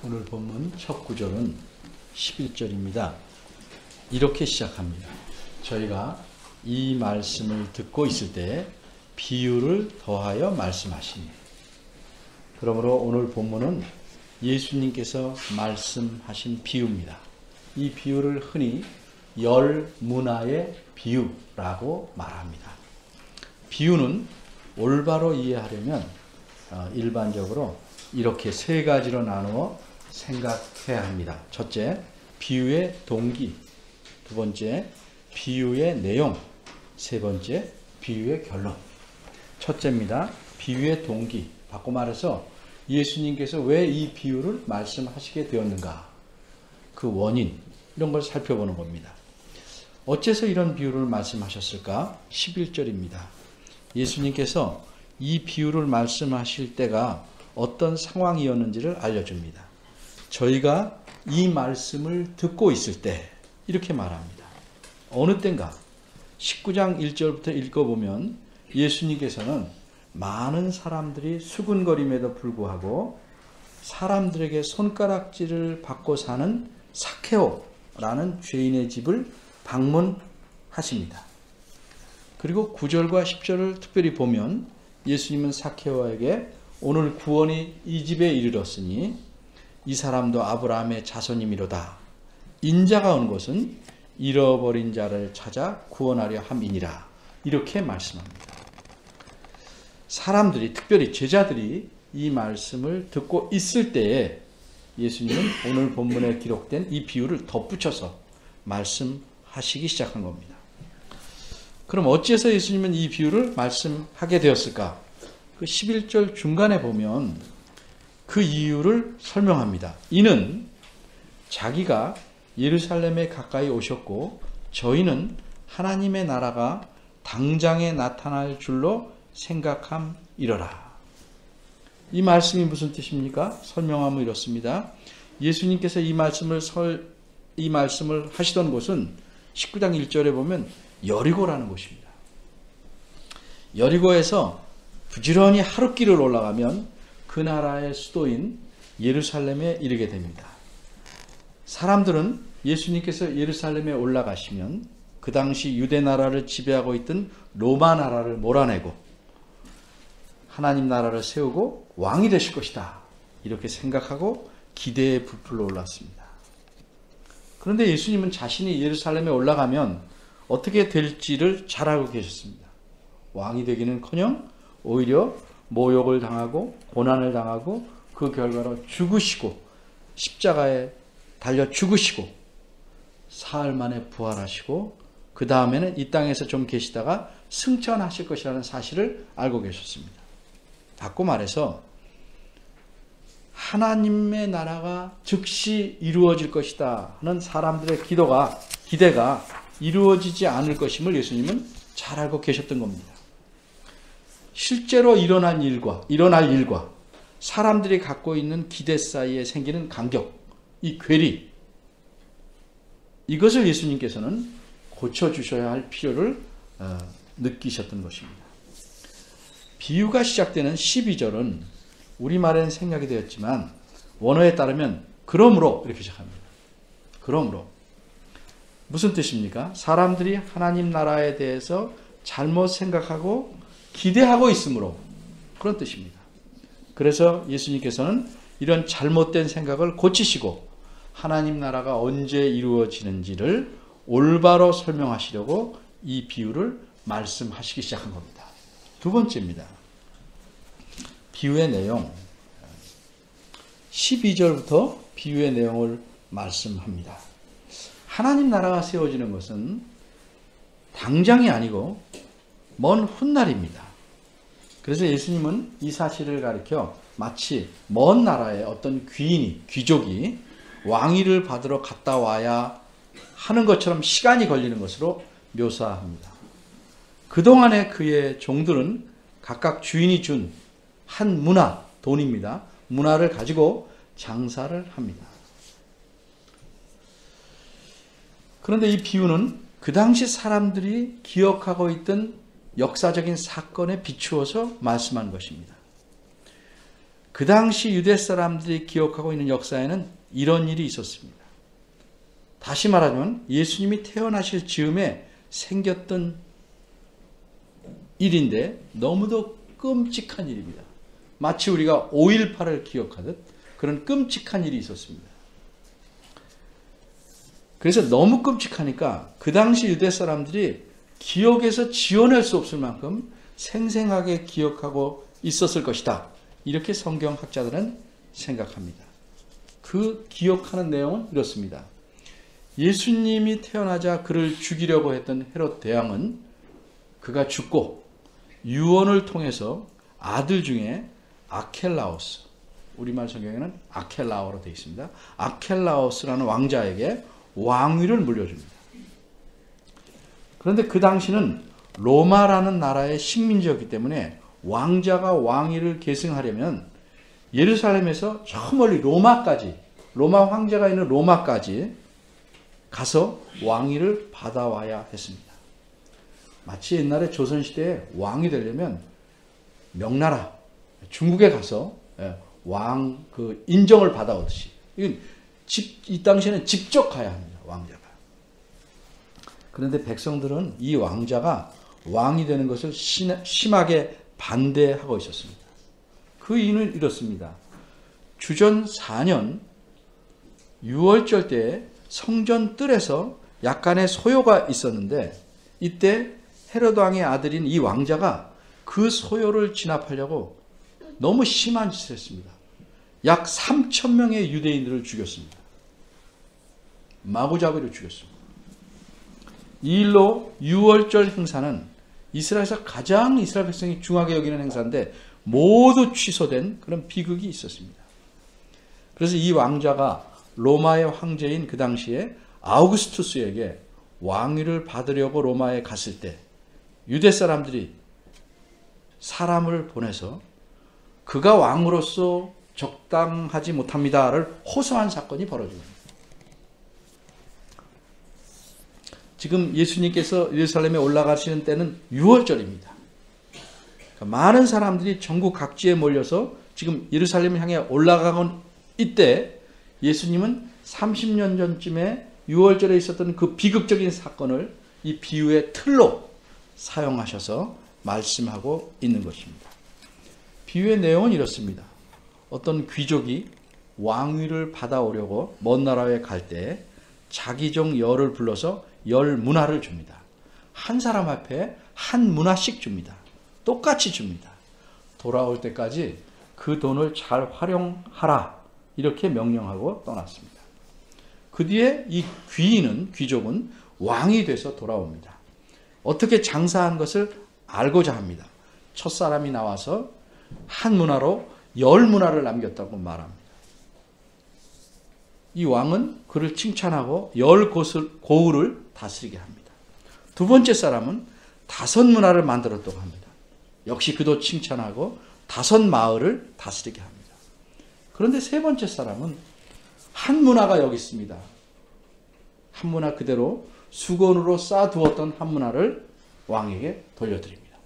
오늘 본문 첫 구절은 11절입니다. 이렇게 시작합니다. 저희가 이 말씀을 듣고 있을 때 비유를 더하여 말씀하시니. 그러므로 오늘 본문은 예수님께서 말씀하신 비유입니다. 이 비유를 흔히 열 문화의 비유라고 말합니다. 비유는 올바로 이해하려면 일반적으로 이렇게 세 가지로 나누어 생각해야 합니다. 첫째, 비유의 동기. 두 번째, 비유의 내용. 세 번째, 비유의 결론. 첫째입니다. 비유의 동기. 바꿔 말해서 예수님께서 왜 이 비유를 말씀하시게 되었는가? 그 원인, 이런 걸 살펴보는 겁니다. 어째서 이런 비유를 말씀하셨을까? 11절입니다. 예수님께서 이 비유를 말씀하실 때가 어떤 상황이었는지를 알려줍니다. 저희가 이 말씀을 듣고 있을 때 이렇게 말합니다. 어느 때인가? 19장 1절부터 읽어보면 예수님께서는 많은 사람들이 수군거림에도 불구하고 사람들에게 손가락질을 받고 사는 삭개오라는 죄인의 집을 방문하십니다. 그리고 9절과 10절을 특별히 보면 예수님은 삭개오에게 오늘 구원이 이 집에 이르렀으니 이 사람도 아브라함의 자손이미로다. 인자가 온 것은 잃어버린 자를 찾아 구원하려 함이니라. 이렇게 말씀합니다. 사람들이, 특별히 제자들이 이 말씀을 듣고 있을 때에 예수님은 오늘 본문에 기록된 이 비유를 덧붙여서 말씀하시기 시작한 겁니다. 그럼 어찌해서 예수님은 이 비유를 말씀하게 되었을까? 그 11절 중간에 보면 그 이유를 설명합니다. 이는 자기가 예루살렘에 가까이 오셨고 저희는 하나님의 나라가 당장에 나타날 줄로 생각함이러라. 이 말씀이 무슨 뜻입니까? 설명하면 이렇습니다. 예수님께서 이 말씀을 하시던 곳은 19장 1절에 보면 여리고라는 곳입니다. 여리고에서 부지런히 하룻길을 올라가면 그 나라의 수도인 예루살렘에 이르게 됩니다. 사람들은 예수님께서 예루살렘에 올라가시면 그 당시 유대 나라를 지배하고 있던 로마 나라를 몰아내고 하나님 나라를 세우고 왕이 되실 것이다. 이렇게 생각하고 기대에 부풀어 올랐습니다. 그런데 예수님은 자신이 예루살렘에 올라가면 어떻게 될지를 잘 알고 계셨습니다. 왕이 되기는커녕 오히려 모욕을 당하고 고난을 당하고 그 결과로 죽으시고 십자가에 달려 죽으시고 사흘 만에 부활하시고 그 다음에는 이 땅에서 좀 계시다가 승천하실 것이라는 사실을 알고 계셨습니다. 바꿔 말해서 하나님의 나라가 즉시 이루어질 것이다 하는 사람들의 기대가 이루어지지 않을 것임을 예수님은 잘 알고 계셨던 겁니다. 실제로 일어날 일과 사람들이 갖고 있는 기대 사이에 생기는 간격, 이 괴리, 이것을 예수님께서는 고쳐주셔야 할 필요를 느끼셨던 것입니다. 비유가 시작되는 12절은 우리말에는 생략이 되었지만 원어에 따르면 그러므로 이렇게 시작합니다. 그러므로 무슨 뜻입니까? 사람들이 하나님 나라에 대해서 잘못 생각하고 기대하고 있으므로 그런 뜻입니다. 그래서 예수님께서는 이런 잘못된 생각을 고치시고 하나님 나라가 언제 이루어지는지를 올바로 설명하시려고 이 비유를 말씀하시기 시작한 겁니다. 두 번째입니다. 비유의 내용. 12절부터 비유의 내용을 말씀합니다. 하나님 나라가 세워지는 것은 당장이 아니고 먼 훗날입니다. 그래서 예수님은 이 사실을 가리켜 마치 먼 나라의 어떤 귀족이 왕위를 받으러 갔다 와야 하는 것처럼 시간이 걸리는 것으로 묘사합니다. 그동안에 그의 종들은 각각 주인이 준 한 문화, 돈입니다. 문화를 가지고 장사를 합니다. 그런데 이 비유는 그 당시 사람들이 기억하고 있던 역사적인 사건에 비추어서 말씀한 것입니다. 그 당시 유대 사람들이 기억하고 있는 역사에는 이런 일이 있었습니다. 다시 말하면 예수님이 태어나실 즈음에 생겼던 일인데 너무도 끔찍한 일입니다. 마치 우리가 5.18을 기억하듯 그런 끔찍한 일이 있었습니다. 그래서 너무 끔찍하니까 그 당시 유대 사람들이 기억에서 지어낼 수 없을 만큼 생생하게 기억하고 있었을 것이다. 이렇게 성경학자들은 생각합니다. 그 기억하는 내용은 이렇습니다. 예수님이 태어나자 그를 죽이려고 했던 헤롯 대왕은 그가 죽고 유언을 통해서 아들 중에 아켈라오스, 우리말 성경에는 아켈라오로 되어 있습니다. 아켈라오스라는 왕자에게 왕위를 물려줍니다. 그런데 그 당시는 로마라는 나라의 식민지였기 때문에 왕자가 왕위를 계승하려면 예루살렘에서 저 멀리 로마까지, 로마 황제가 있는 로마까지 가서 왕위를 받아와야 했습니다. 마치 옛날에 조선시대에 왕이 되려면 명나라, 중국에 가서 왕 그 인정을 받아오듯이, 이 당시에는 직접 가야 합니다. 왕자가. 그런데 백성들은 이 왕자가 왕이 되는 것을 심하게 반대하고 있었습니다. 그 이유는 이렇습니다. 주전 4년 6월절 때 성전 뜰에서 약간의 소요가 있었는데 이때 헤롯 왕의 아들인 이 왕자가 그 소요를 진압하려고 너무 심한 짓을 했습니다. 약 3,000명의 유대인들을 죽였습니다. 마구잡이로 죽였습니다. 이 일로 6월절 행사는 이스라엘에서 가장 이스라엘 백성이 중하게 여기는 행사인데 모두 취소된 그런 비극이 있었습니다. 그래서 이 왕자가 로마의 황제인 그 당시에 아우구스투스에게 왕위를 받으려고 로마에 갔을 때 유대 사람들이 사람을 보내서 그가 왕으로서 적당하지 못합니다를 호소한 사건이 벌어집니다. 지금 예수님께서 예루살렘에 올라가시는 때는 6월절입니다. 그러니까 많은 사람들이 전국 각지에 몰려서 지금 예루살렘을 향해 올라가건 이때 예수님은 30년 전쯤에 6월절에 있었던 그 비극적인 사건을 이 비유의 틀로 사용하셔서 말씀하고 있는 것입니다. 비유의 내용은 이렇습니다. 어떤 귀족이 왕위를 받아오려고 먼 나라에 갈 때 자기 종 열을 불러서 10문화를 줍니다. 한 사람 앞에 한 문화씩 줍니다. 똑같이 줍니다. 돌아올 때까지 그 돈을 잘 활용하라 이렇게 명령하고 떠났습니다. 그 뒤에 이 귀족은 왕이 돼서 돌아옵니다. 어떻게 장사한 것을 알고자 합니다. 첫사람이 나와서 한 문화로 10문화를 남겼다고 말합니다. 이 왕은 그를 칭찬하고 10고을을 다스리게 합니다. 두 번째 사람은 5문화를 만들었다고 합니다. 역시 그도 칭찬하고 5마을을 다스리게 합니다. 그런데 세 번째 사람은 한 문화가 여기 있습니다. 한 문화 그대로 수건으로 쌓아두었던 한 문화를 왕에게 돌려드립니다.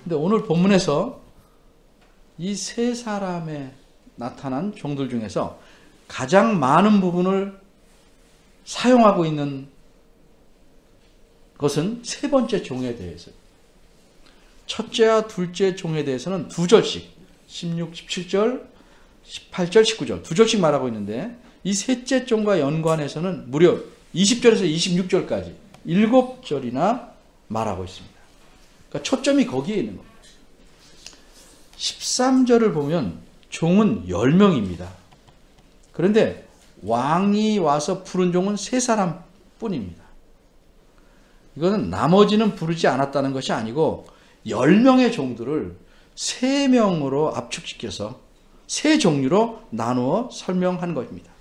근데 오늘 본문에서 이 세 사람에 나타난 종들 중에서 가장 많은 부분을 사용하고 있는 것은 세 번째 종에 대해서. 첫째와 둘째 종에 대해서는 2절씩 16, 17절, 18절, 19절 2절씩 말하고 있는데 이 셋째 종과 연관해서는 무려 20절에서 26절까지 7절이나 말하고 있습니다. 그러니까 초점이 거기에 있는 겁니다. 13절을 보면 종은 10명입니다. 그런데 왕이 와서 부른 종은 3사람 뿐입니다. 이거는 나머지는 부르지 않았다는 것이 아니고 10명의 종들을 3명으로 압축시켜서 3종류로 나누어 설명한 것입니다.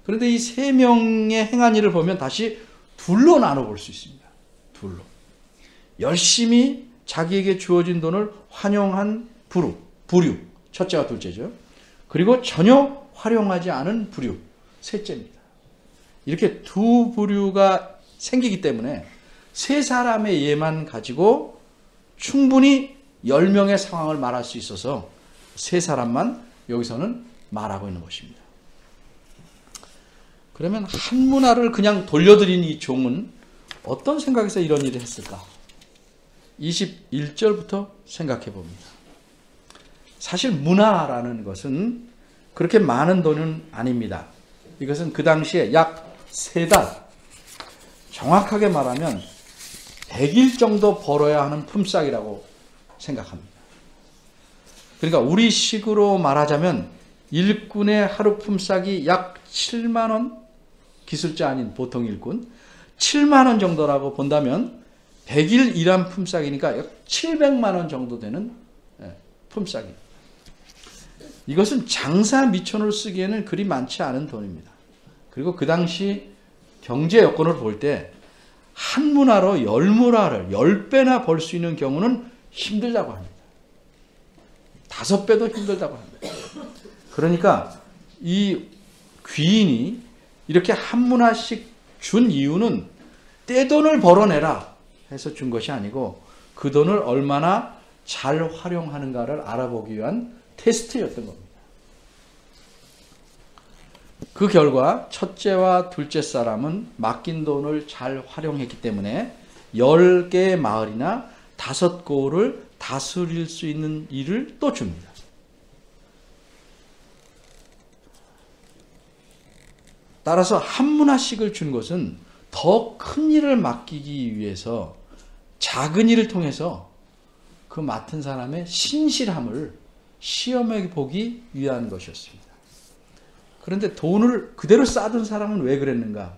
그런데 이 3명의 행한 일을 보면 다시 둘로 나눠볼 수 있습니다. 둘로. 열심히 자기에게 주어진 돈을 환용한 부류, 첫째와 둘째죠. 그리고 전혀 활용하지 않은 부류, 셋째입니다. 이렇게 두 부류가 생기기 때문에 세 사람의 예만 가지고 충분히 10명의 상황을 말할 수 있어서 세 사람만 여기서는 말하고 있는 것입니다. 그러면 한 문화를 그냥 돌려드린 이 종은 어떤 생각에서 이런 일을 했을까? 21절부터 생각해 봅니다. 사실 문화라는 것은 그렇게 많은 돈은 아닙니다. 이것은 그 당시에 약 3달, 정확하게 말하면 100일 정도 벌어야 하는 품삯이라고 생각합니다. 그러니까 우리 식으로 말하자면 일꾼의 하루 품삯이 약 7만 원, 기술자 아닌 보통 일꾼 7만 원 정도라고 본다면 100일 일한 품삯이니까 약 700만 원 정도 되는 품삯입니다. 이것은 장사 미천으로 쓰기에는 그리 많지 않은 돈입니다. 그리고 그 당시 경제 여건을 볼 때 한 문화로 10문화를 10배나 벌 수 있는 경우는 힘들다고 합니다. 5배도 힘들다고 합니다. 그러니까 이 귀인이 이렇게 한 문화씩 준 이유는 떼돈을 벌어내라 해서 준 것이 아니고 그 돈을 얼마나 잘 활용하는가를 알아보기 위한 테스트였던 겁니다. 그 결과 첫째와 둘째 사람은 맡긴 돈을 잘 활용했기 때문에 10개의 마을이나 5고을을 다스릴 수 있는 일을 또 줍니다. 따라서 한 문화씩을 준 것은 더 큰 일을 맡기기 위해서 작은 일을 통해서 그 맡은 사람의 신실함을 시험해 보기 위한 것이었습니다. 그런데 돈을 그대로 쌓아둔 사람은 왜 그랬는가?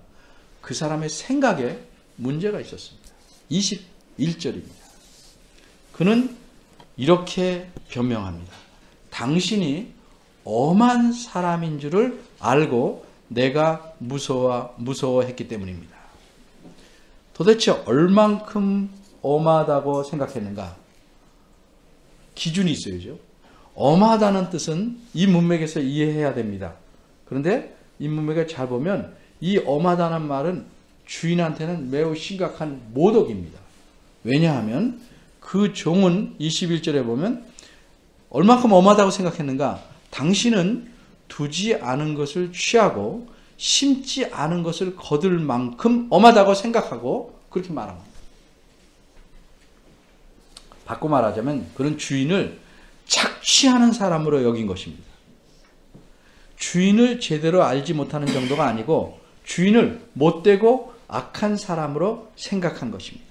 그 사람의 생각에 문제가 있었습니다. 21절입니다. 그는 이렇게 변명합니다. 당신이 엄한 사람인 줄을 알고 내가 무서워했기 때문입니다. 도대체 얼만큼 엄하다고 생각했는가? 기준이 있어야죠. 엄하다는 뜻은 이 문맥에서 이해해야 됩니다. 그런데 이 문맥을 잘 보면 이 엄하다는 말은 주인한테는 매우 심각한 모독입니다. 왜냐하면 그 종은 21절에 보면 얼만큼 엄하다고 생각했는가? 당신은 두지 않은 것을 취하고 심지 않은 것을 거둘 만큼 엄하다고 생각하고 그렇게 말합니다. 바꿔 말하자면 그런 주인을 착취하는 사람으로 여긴 것입니다. 주인을 제대로 알지 못하는 정도가 아니고 주인을 못되고 악한 사람으로 생각한 것입니다.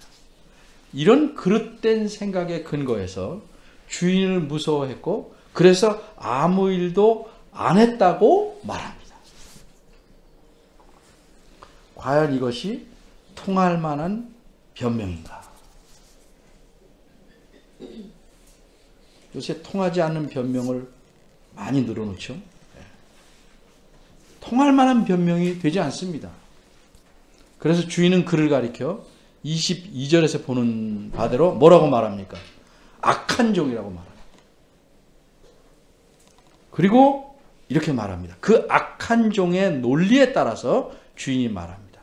이런 그릇된 생각에 근거해서 주인을 무서워했고 그래서 아무 일도 안 했다고 말합니다. 과연 이것이 통할 만한 변명인가? 요새 통하지 않는 변명을 많이 늘어놓죠. 통할 만한 변명이 되지 않습니다. 그래서 주인은 그를 가리켜 22절에서 보는 바대로 뭐라고 말합니까? 악한 종이라고 말합니다. 그리고 이렇게 말합니다. 그 악한 종의 논리에 따라서 주인이 말합니다.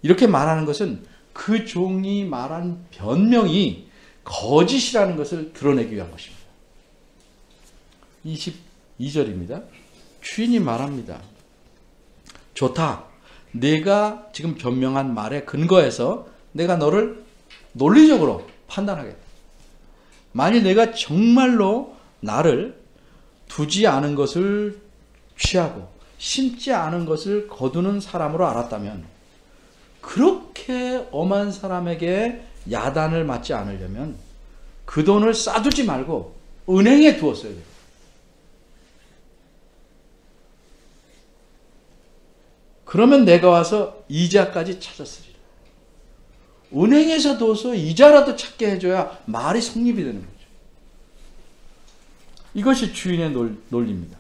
이렇게 말하는 것은 그 종이 말한 변명이 거짓이라는 것을 드러내기 위한 것입니다. 22절입니다. 주인이 말합니다. 좋다. 내가 지금 변명한 말에 근거해서 내가 너를 논리적으로 판단하겠다. 만일 내가 정말로 나를 두지 않은 것을 취하고 심지 않은 것을 거두는 사람으로 알았다면 그렇게 엄한 사람에게 야단을 맞지 않으려면 그 돈을 싸두지 말고 은행에 두었어야 돼요. 그러면 내가 와서 이자까지 찾았으리라. 은행에서 둬서 이자라도 찾게 해줘야 말이 성립이 되는 거죠. 이것이 주인의 논리입니다.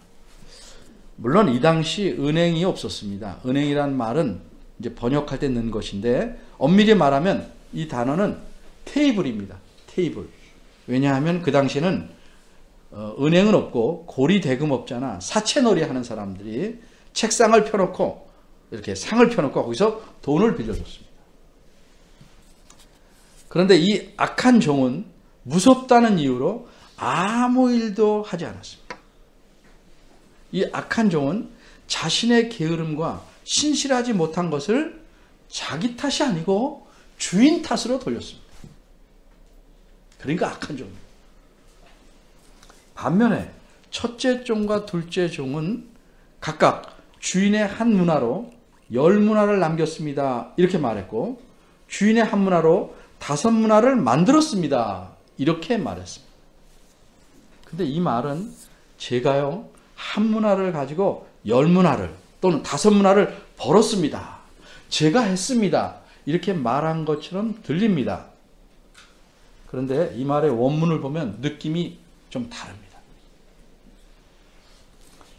물론 이 당시 은행이 없었습니다. 은행이란 말은 이제 번역할 때 넣은 것인데 엄밀히 말하면 이 단어는 테이블입니다. 테이블. 왜냐하면 그 당시에는 은행은 없고 고리대금업자나 사채놀이 하는 사람들이 책상을 펴놓고 이렇게 상을 펴놓고 거기서 돈을 빌려줬습니다. 그런데 이 악한 종은 무섭다는 이유로 아무 일도 하지 않았습니다. 이 악한 종은 자신의 게으름과 신실하지 못한 것을 자기 탓이 아니고 주인 탓으로 돌렸습니다. 그러니까 악한 종입니다. 반면에 첫째 종과 둘째 종은 각각 주인의 한 문화로 10문화를 남겼습니다. 이렇게 말했고, 주인의 한 문화로 5문화를 만들었습니다. 이렇게 말했습니다. 근데 이 말은 제가요, 한 문화를 가지고 10문화를 또는 5문화를 벌었습니다. 제가 했습니다. 이렇게 말한 것처럼 들립니다. 그런데 이 말의 원문을 보면 느낌이 좀 다릅니다.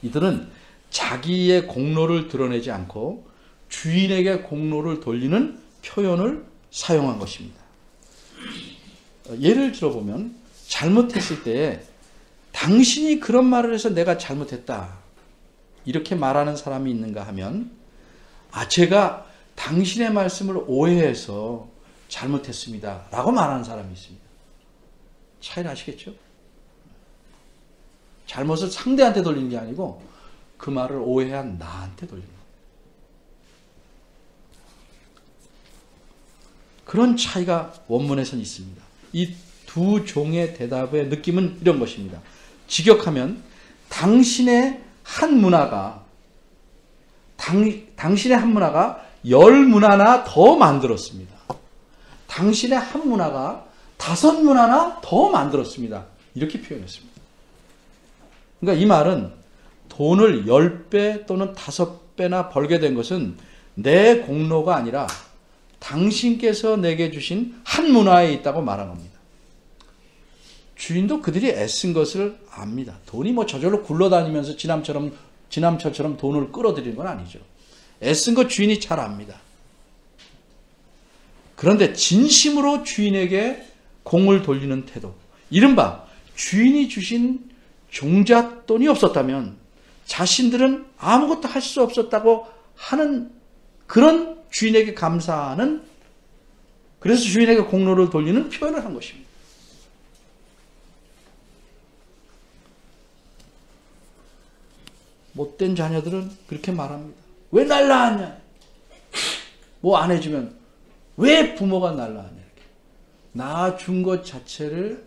이들은 자기의 공로를 드러내지 않고 주인에게 공로를 돌리는 표현을 사용한 것입니다. 예를 들어보면 잘못했을 때 당신이 그런 말을 해서 내가 잘못했다 이렇게 말하는 사람이 있는가 하면, 제가 당신의 말씀을 오해해서 잘못했습니다 라고 말하는 사람이 있습니다. 차이를 아시겠죠? 잘못을 상대한테 돌리는 게 아니고 그 말을 오해한 나한테 돌리는 거예요. 그런 차이가 원문에선 있습니다. 이 두 종의 대답의 느낌은 이런 것입니다. 직역하면 당신의 한 문화가 10문화나 더 만들었습니다. 당신의 한 문화가 5문화나 더 만들었습니다. 이렇게 표현했습니다. 그러니까 이 말은 돈을 10배 또는 5배나 벌게 된 것은 내 공로가 아니라 당신께서 내게 주신 한 문화에 있다고 말한 겁니다. 주인도 그들이 애쓴 것을 압니다. 돈이 저절로 굴러다니면서 지남철처럼 돈을 끌어들이는 건 아니죠. 애쓴 것 주인이 잘 압니다. 그런데 진심으로 주인에게 공을 돌리는 태도, 이른바 주인이 주신 종잣돈이 없었다면 자신들은 아무것도 할 수 없었다고 하는 그런 주인에게 감사하는, 그래서 주인에게 공로를 돌리는 표현을 한 것입니다. 못된 자녀들은 그렇게 말합니다. 왜 날 낳았냐? 뭐 안 해주면 왜 부모가 날 낳았냐? 이렇게 낳아준 것 자체를,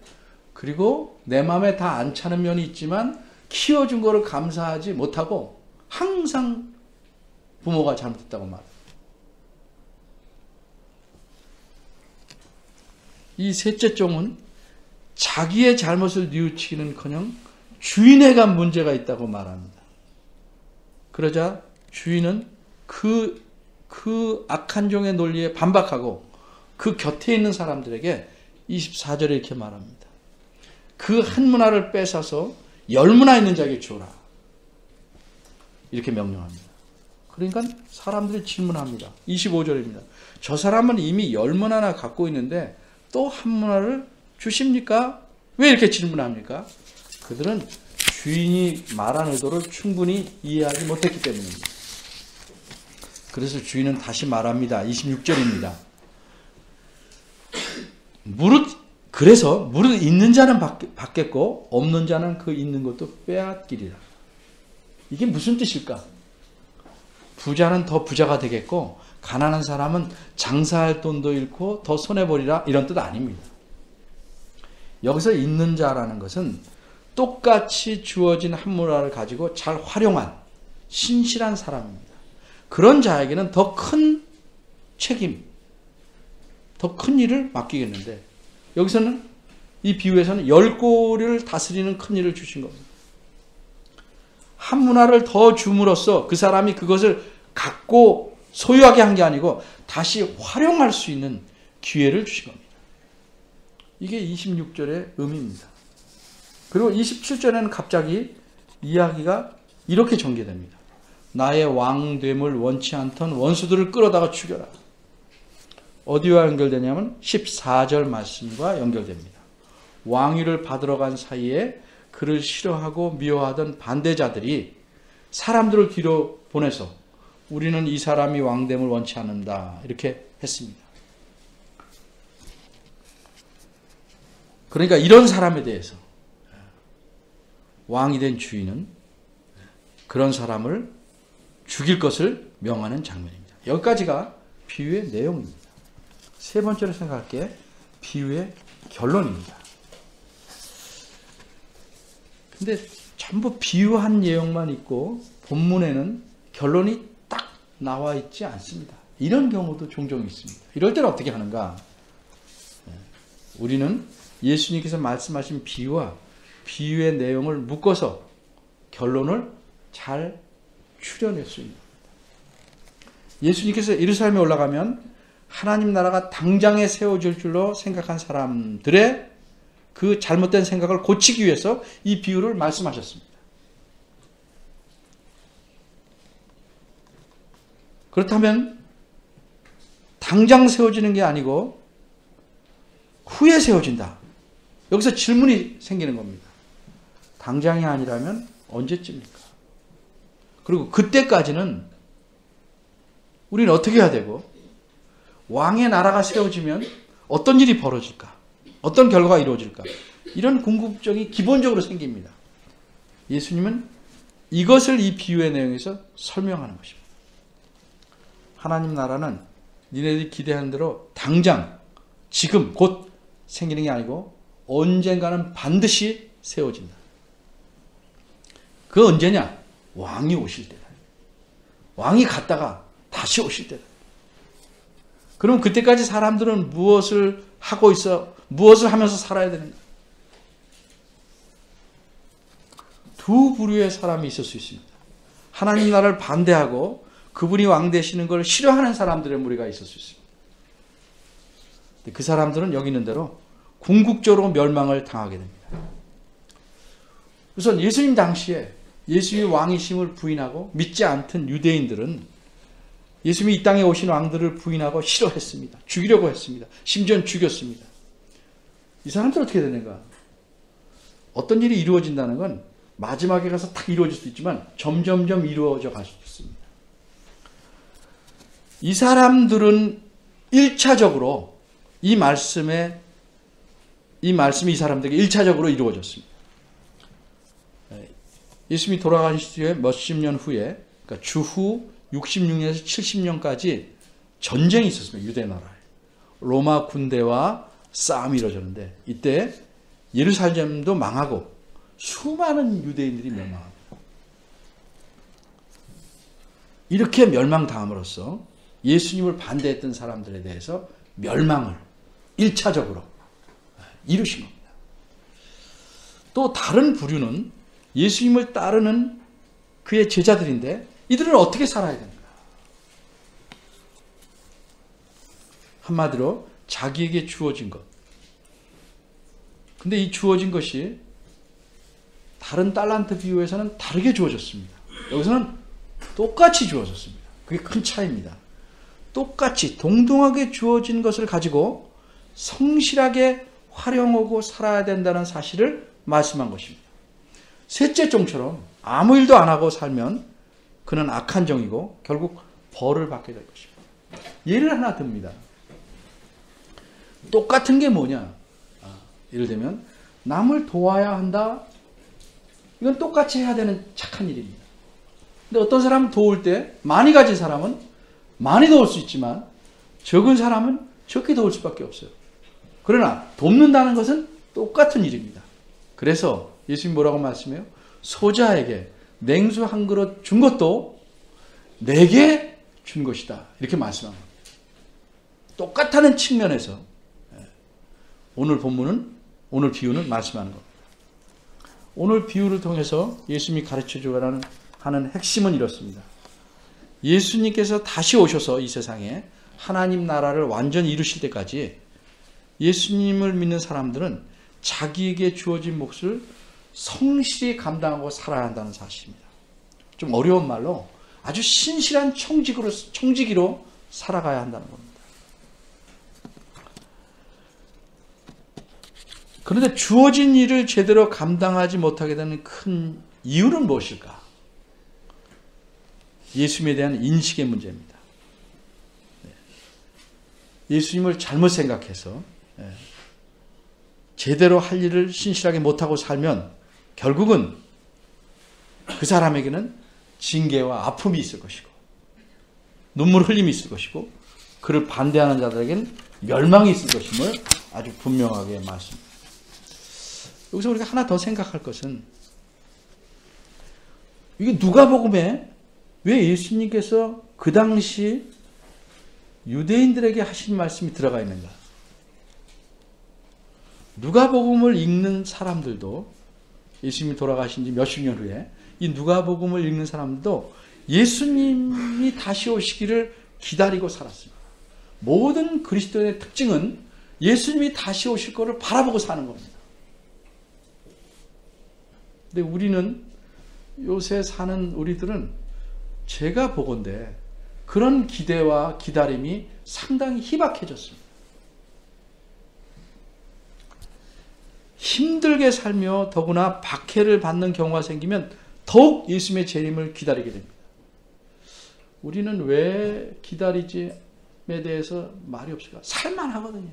그리고 내 마음에 다 안 차는 면이 있지만 키워준 거를 감사하지 못하고 항상 부모가 잘못했다고 말해요. 이 셋째 종은 자기의 잘못을 뉘우치기는커녕 주인에게 문제가 있다고 말합니다. 그러자 주인은 그 악한 종의 논리에 반박하고 그 곁에 있는 사람들에게 24절에 이렇게 말합니다. 그 한 문화를 뺏어서 10문화 있는 자에게 주어라. 이렇게 명령합니다. 그러니까 사람들이 질문합니다. 25절입니다. 저 사람은 이미 10문화나 갖고 있는데 또 한 문화를 주십니까? 왜 이렇게 질문합니까? 그들은 주인이 말한 의도를 충분히 이해하지 못했기 때문입니다. 그래서 주인은 다시 말합니다. 26절입니다. 그래서 무릇 있는 자는 받겠고 없는 자는 그 있는 것도 빼앗기리라. 이게 무슨 뜻일까? 부자는 더 부자가 되겠고 가난한 사람은 장사할 돈도 잃고 더 손해보리라, 이런 뜻 아닙니다. 여기서 있는 자라는 것은 똑같이 주어진 한 문화를 가지고 잘 활용한 신실한 사람입니다. 그런 자에게는 더 큰 책임, 더 큰 일을 맡기겠는데, 여기서는 이 비유에서는 10고리를 다스리는 큰 일을 주신 겁니다. 한 문화를 더 줌으로써 그 사람이 그것을 갖고 소유하게 한 게 아니고 다시 활용할 수 있는 기회를 주신 겁니다. 이게 26절의 의미입니다. 그리고 27절에는 갑자기 이야기가 이렇게 전개됩니다. 나의 왕됨을 원치 않던 원수들을 끌어다가 죽여라. 어디와 연결되냐면 14절 말씀과 연결됩니다. 왕위를 받으러 간 사이에 그를 싫어하고 미워하던 반대자들이 사람들을 뒤로 보내서 우리는 이 사람이 왕됨을 원치 않는다, 이렇게 했습니다. 그러니까 이런 사람에 대해서 왕이 된 주인은 그런 사람을 죽일 것을 명하는 장면입니다. 여기까지가 비유의 내용입니다. 세 번째로 생각할 게 비유의 결론입니다. 근데 전부 비유한 내용만 있고 본문에는 결론이 딱 나와 있지 않습니다. 이런 경우도 종종 있습니다. 이럴 때는 어떻게 하는가? 우리는 예수님께서 말씀하신 비유와 비유의 내용을 묶어서 결론을 잘 추려낼 수 있는 겁니다. 예수님께서 예루살렘에 올라가면 하나님 나라가 당장에 세워질 줄로 생각한 사람들의 그 잘못된 생각을 고치기 위해서 이 비유를 말씀하셨습니다. 그렇다면 당장 세워지는 게 아니고 후에 세워진다. 여기서 질문이 생기는 겁니다. 당장이 아니라면 언제쯤입니까? 그리고 그때까지는 우리는 어떻게 해야 되고 왕의 나라가 세워지면 어떤 일이 벌어질까? 어떤 결과가 이루어질까? 이런 궁금증이 기본적으로 생깁니다. 예수님은 이것을 이 비유의 내용에서 설명하는 것입니다. 하나님 나라는 니네들이 기대하는 대로 당장, 지금, 곧 생기는 게 아니고 언젠가는 반드시 세워진다. 그 언제냐? 왕이 오실 때다. 왕이 갔다가 다시 오실 때다. 그럼 그때까지 사람들은 무엇을 하고 있어? 무엇을 하면서 살아야 되는가? 두 부류의 사람이 있을 수 있습니다. 하나님 나라를 반대하고 그분이 왕 되시는 걸 싫어하는 사람들의 무리가 있을 수 있습니다. 그 사람들은 여기 있는 대로 궁극적으로 멸망을 당하게 됩니다. 우선 예수님 당시에 예수님이 왕이심을 부인하고 믿지 않던 유대인들은 예수님이 이 땅에 오신 왕들을 부인하고 싫어했습니다. 죽이려고 했습니다. 심지어는 죽였습니다. 이 사람들 어떻게 되는가? 어떤 일이 이루어진다는 건 마지막에 가서 딱 이루어질 수 있지만 점점점 이루어져 갈 수 있습니다. 이 사람들은 1차적으로 이 말씀이 이 사람들에게 1차적으로 이루어졌습니다. 예수님이 돌아가신 뒤에 몇십 년 후에, 그러니까 주후 66년에서 70년까지 전쟁이 있었습니다. 유대 나라에. 로마 군대와 싸움이 이루어졌는데 이때 예루살렘도 망하고 수많은 유대인들이 멸망합니다. 이렇게 멸망당함으로써 예수님을 반대했던 사람들에 대해서 멸망을 1차적으로 이루신 겁니다. 또 다른 부류는 예수님을 따르는 그의 제자들인데 이들은 어떻게 살아야 되는가? 한마디로 자기에게 주어진 것. 근데 이 주어진 것이 다른 달란트 비유에서는 다르게 주어졌습니다. 여기서는 똑같이 주어졌습니다. 그게 큰 차이입니다. 똑같이 동등하게 주어진 것을 가지고 성실하게 활용하고 살아야 된다는 사실을 말씀한 것입니다. 셋째 종처럼 아무 일도 안 하고 살면 그는 악한 종이고 결국 벌을 받게 될 것입니다. 예를 하나 듭니다. 똑같은 게 뭐냐? 예를 들면 남을 도와야 한다. 이건 똑같이 해야 되는 착한 일입니다. 근데 어떤 사람은 도울 때 많이 가진 사람은 많이 도울 수 있지만 적은 사람은 적게 도울 수밖에 없어요. 그러나 돕는다는 것은 똑같은 일입니다. 그래서 예수님 뭐라고 말씀해요? 소자에게 냉수 한 그릇 준 것도 내게 준 것이다. 이렇게 말씀합니다. 똑같다는 측면에서 오늘 본문은, 오늘 비유는 말씀하는 겁니다. 오늘 비유를 통해서 예수님이 가르쳐 주려는 하는 핵심은 이렇습니다. 예수님께서 다시 오셔서 이 세상에 하나님 나라를 완전히 이루실 때까지 예수님을 믿는 사람들은 자기에게 주어진 몫을 성실히 감당하고 살아야 한다는 사실입니다. 좀 어려운 말로 아주 신실한 청지기로 살아가야 한다는 겁니다. 그런데 주어진 일을 제대로 감당하지 못하게 되는 큰 이유는 무엇일까? 예수님에 대한 인식의 문제입니다. 예수님을 잘못 생각해서 제대로 할 일을 신실하게 못하고 살면 결국은 그 사람에게는 징계와 아픔이 있을 것이고 눈물 흘림이 있을 것이고 그를 반대하는 자들에게는 멸망이 있을 것임을 아주 분명하게 말씀합니다. 여기서 우리가 하나 더 생각할 것은 이게 누가복음에 왜 예수님께서 그 당시 유대인들에게 하신 말씀이 들어가 있는가? 누가복음을 읽는 사람들도 예수님이 돌아가신 지 몇십 년 후에 이 누가복음을 읽는 사람들도 예수님이 다시 오시기를 기다리고 살았습니다. 모든 그리스도인의 특징은 예수님이 다시 오실 것을 바라보고 사는 겁니다. 근데 우리는 요새 사는 우리들은 제가 보건대 그런 기대와 기다림이 상당히 희박해졌습니다. 힘들게 살며 더구나 박해를 받는 경우가 생기면 더욱 예수님의 재림을 기다리게 됩니다. 우리는 왜 기다리지에 대해서 말이 없을까? 살만하거든요.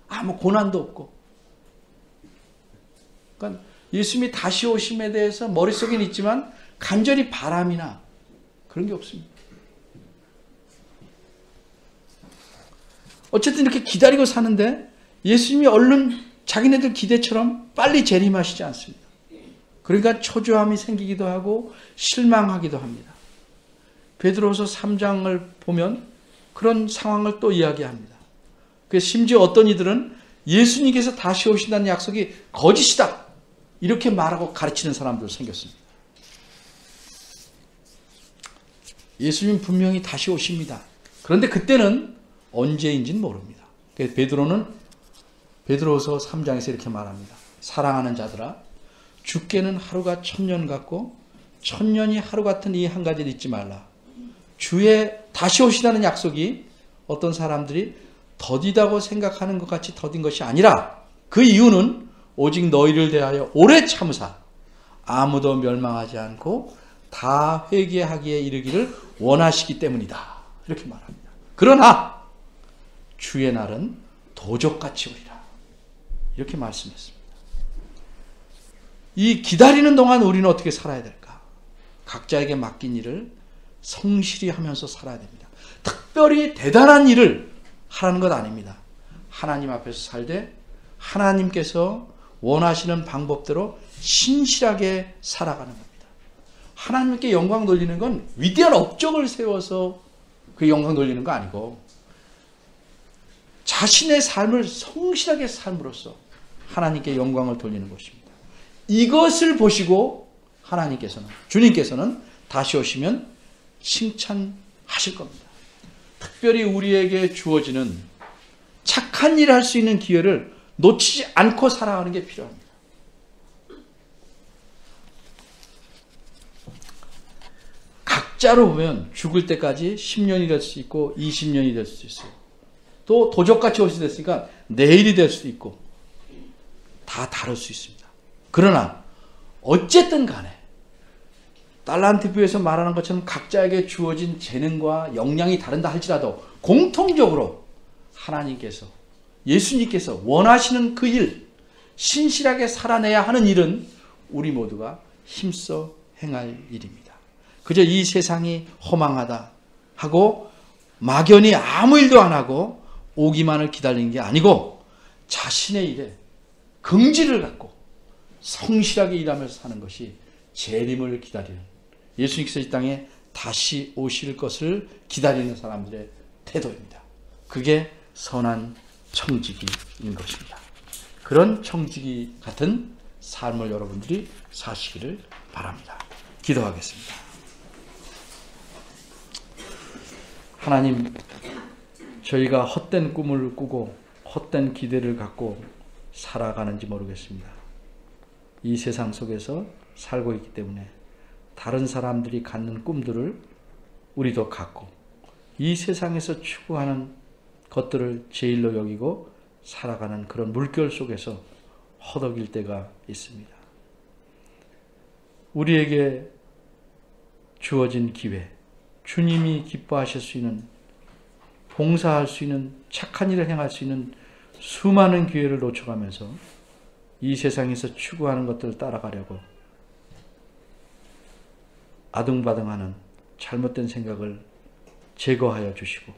아무 고난도 없고. 그러니까 예수님이 다시 오심에 대해서 머릿속에는 있지만 간절히 바람이나 그런 게 없습니다. 어쨌든 이렇게 기다리고 사는데 예수님이 얼른 자기네들 기대처럼 빨리 재림하시지 않습니다. 그러니까 초조함이 생기기도 하고 실망하기도 합니다. 베드로서 3장을 보면 그런 상황을 또 이야기합니다. 그래서 심지어 어떤 이들은 예수님께서 다시 오신다는 약속이 거짓이다 이렇게 말하고 가르치는 사람들 생겼습니다. 예수님 분명히 다시 오십니다. 그런데 그때는 언제인지는 모릅니다. 그래서 베드로는 베드로서 3장에서 이렇게 말합니다. 사랑하는 자들아, 주께는 하루가 1000년 같고 1000년이 하루 같은 이 한 가지를 잊지 말라. 주의 다시 오시다는 약속이 어떤 사람들이 더디다고 생각하는 것 같이 더딘 것이 아니라 그 이유는 오직 너희를 대하여 오래 참으사 아무도 멸망하지 않고 다 회개하기에 이르기를 원하시기 때문이다. 이렇게 말합니다. 그러나 주의 날은 도적같이 오리라. 이렇게 말씀했습니다. 이 기다리는 동안 우리는 어떻게 살아야 될까? 각자에게 맡긴 일을 성실히 하면서 살아야 됩니다. 특별히 대단한 일을 하라는 것 아닙니다. 하나님 앞에서 살되 하나님께서 원하시는 방법대로 신실하게 살아가는 겁니다. 하나님께 영광 돌리는 건 위대한 업적을 세워서 그 영광 돌리는 거 아니고 자신의 삶을 성실하게 삶으로써 하나님께 영광을 돌리는 것입니다. 이것을 보시고 하나님께서는 주님께서는 다시 오시면 칭찬하실 겁니다. 특별히 우리에게 주어지는 착한 일을 할 수 있는 기회를 놓치지 않고 살아가는 게 필요합니다. 각자로 보면 죽을 때까지 10년이 될 수 있고 20년이 될 수도 있어요. 또 도적같이 올 수 있으니까 내일이 될 수도 있고 다 다를 수 있습니다. 그러나 어쨌든 간에 달란트표에서 말하는 것처럼 각자에게 주어진 재능과 역량이 다른다 할지라도 공통적으로 하나님께서 예수님께서 원하시는 그 일, 신실하게 살아내야 하는 일은 우리 모두가 힘써 행할 일입니다. 그저 이 세상이 허망하다 하고 막연히 아무 일도 안 하고 오기만을 기다리는 게 아니고 자신의 일에 긍지를 갖고 성실하게 일하면서 사는 것이 재림을 기다리는 예수님께서 이 땅에 다시 오실 것을 기다리는 사람들의 태도입니다. 그게 선한 청지기인 것입니다. 그런 청지기 같은 삶을 여러분들이 사시기를 바랍니다. 기도하겠습니다. 하나님, 저희가 헛된 꿈을 꾸고 헛된 기대를 갖고 살아가는지 모르겠습니다. 이 세상 속에서 살고 있기 때문에 다른 사람들이 갖는 꿈들을 우리도 갖고 이 세상에서 추구하는 것들을 제일로 여기고 살아가는 그런 물결 속에서 허덕일 때가 있습니다. 우리에게 주어진 기회, 주님이 기뻐하실 수 있는, 봉사할 수 있는, 착한 일을 행할 수 있는 수많은 기회를 놓쳐가면서 이 세상에서 추구하는 것들을 따라가려고 아등바등하는 잘못된 생각을 제거하여 주시고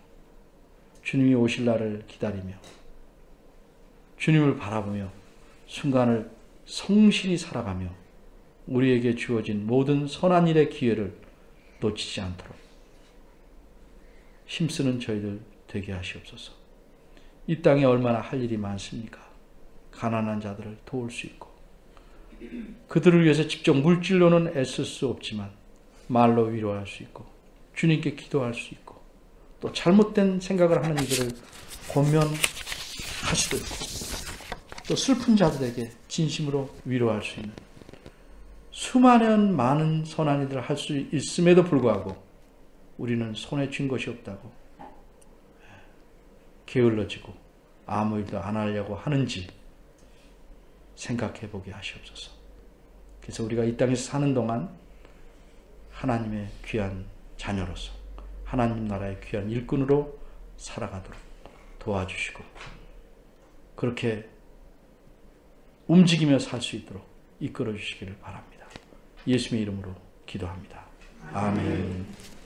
주님이 오실 날을 기다리며 주님을 바라보며 순간을 성실히 살아가며 우리에게 주어진 모든 선한 일의 기회를 놓치지 않도록 힘쓰는 저희들 되게 하시옵소서. 이 땅에 얼마나 할 일이 많습니까? 가난한 자들을 도울 수 있고 그들을 위해서 직접 물질로는 애쓸 수 없지만 말로 위로할 수 있고 주님께 기도할 수 있고 또 잘못된 생각을 하는 이들을 권면할 수도 있고 또 슬픈 자들에게 진심으로 위로할 수 있는 수많은 많은 선한 일들을 할 수 있음에도 불구하고 우리는 손에 쥔 것이 없다고 게을러지고 아무 일도 안 하려고 하는지 생각해 보게 하시옵소서. 그래서 우리가 이 땅에서 사는 동안 하나님의 귀한 자녀로서 하나님 나라의 귀한 일꾼으로 살아가도록 도와주시고 그렇게 움직이며 살 수 있도록 이끌어 주시기를 바랍니다. 예수님의 이름으로 기도합니다. 아멘.